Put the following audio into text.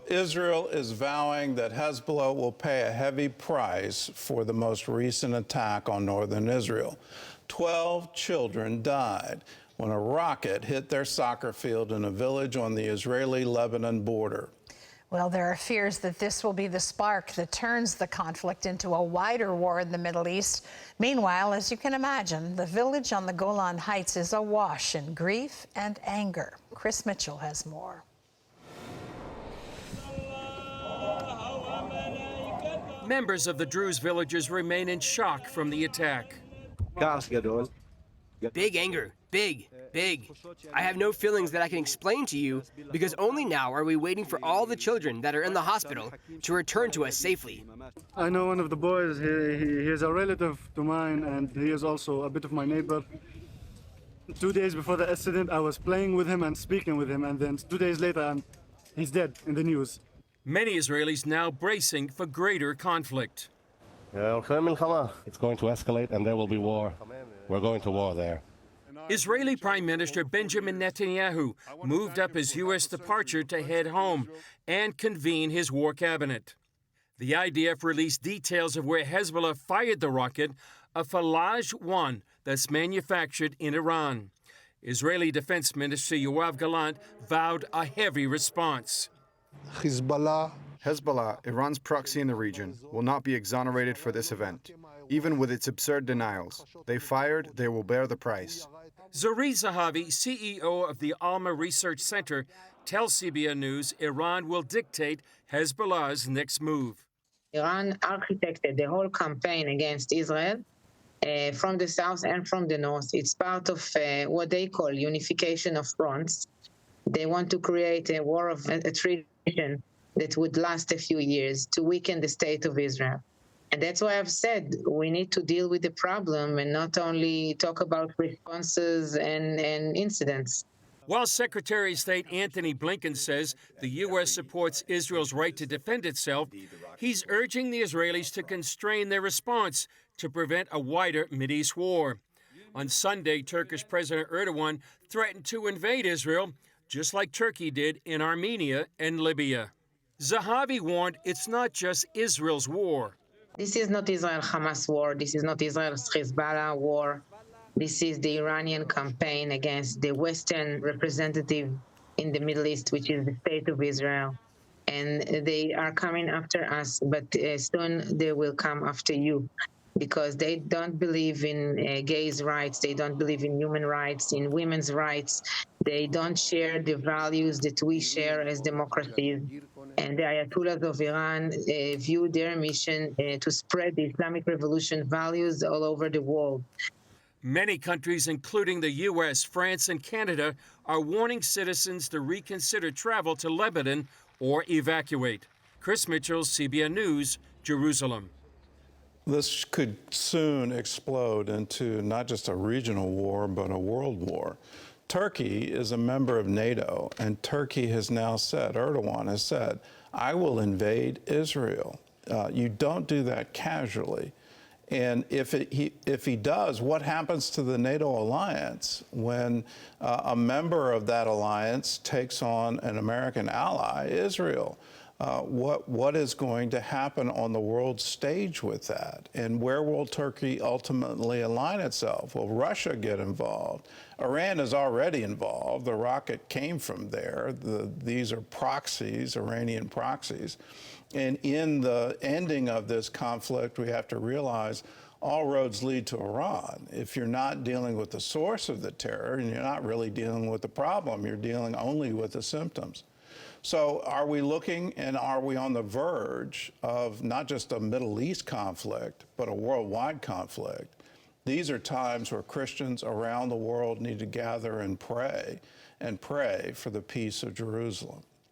Israel is vowing that Hezbollah will pay a heavy price for the most recent attack on northern Israel. 12 children died when a rocket hit their soccer field in a village on the Israeli-Lebanon border. Well, there are fears that this will be the spark that turns the conflict into a wider war in the Middle East. Meanwhile, as you can imagine, the village on the Golan Heights is awash in grief and anger. Chris Mitchell has more. Members of the Druze villages remain in shock from the attack. Big anger, big. I have no feelings that I can explain to you because only now are we waiting for all the children that are in the hospital to return to us safely. I know one of the boys, he is a relative to mine and he is also a bit of my neighbor. 2 days before the accident, I was playing with him and speaking with him, and then 2 days later, he's dead in the news. Many Israelis now bracing for greater conflict. It's going to escalate and there will be war. We're going to war there. Israeli Prime Minister Benjamin Netanyahu moved up his U.S. departure to head home and convene his war cabinet. The IDF released details of where Hezbollah fired the rocket, a Falaj 1 that's manufactured in Iran. Israeli Defense Minister Yoav Gallant vowed a heavy response. Hezbollah, Iran's proxy in the region, will not be exonerated for this event. Even with its absurd denials, they fired, they will bear the price. Zuri Zahavi, CEO of the Alma Research Center, tells CBN News Iran will dictate Hezbollah's next move. Iran architected the whole campaign against Israel from the south and from the north. It's part of what they call unification of fronts. They want to create a war of attrition that would last a few years to weaken the state of Israel. And that's why I've said we need to deal with the problem and not only talk about responses and incidents. While Secretary of State Antony Blinken says the U.S. supports Israel's right to defend itself, he's urging the Israelis to constrain their response to prevent a wider Mideast war. On Sunday, Turkish President Erdogan threatened to invade Israel, just like Turkey did in Armenia and Libya. Zahavi warned it's not just Israel's war. This is not Israel-Hamas war. This is not Israel-Hezbollah war. This is the Iranian campaign against the Western representative in the Middle East, which is the state of Israel. And they are coming after us, but soon they will come after you because they don't believe in gays' rights. They don't believe in human rights, in women's rights. They don't share the values that we share as democracies. And the Ayatollahs of Iran view their mission to spread the Islamic Revolution values all over the world. Many countries, including the U.S., France, and Canada, are warning citizens to reconsider travel to Lebanon or evacuate. Chris Mitchell, CBN News, Jerusalem. This could soon explode into not just a regional war, but a world war. Turkey is a member of NATO, and Turkey has now said, Erdogan has said, I will invade Israel. You don't do that casually. And if he does, what happens to the NATO alliance when a member of that alliance takes on an American ally, Israel? What is going to happen on the world stage with that? And where will Turkey ultimately align itself? Will Russia get involved? Iran is already involved. The rocket came from there. These are proxies, Iranian proxies. And in the ending of this conflict, we have to realize all roads lead to Iran. If you're not dealing with the source of the terror, and you're not really dealing with the problem, you're dealing only with the symptoms. So are we looking and are we on the verge of not just a Middle East conflict, but a worldwide conflict? These are times where Christians around the world need to gather and pray for the peace of Jerusalem.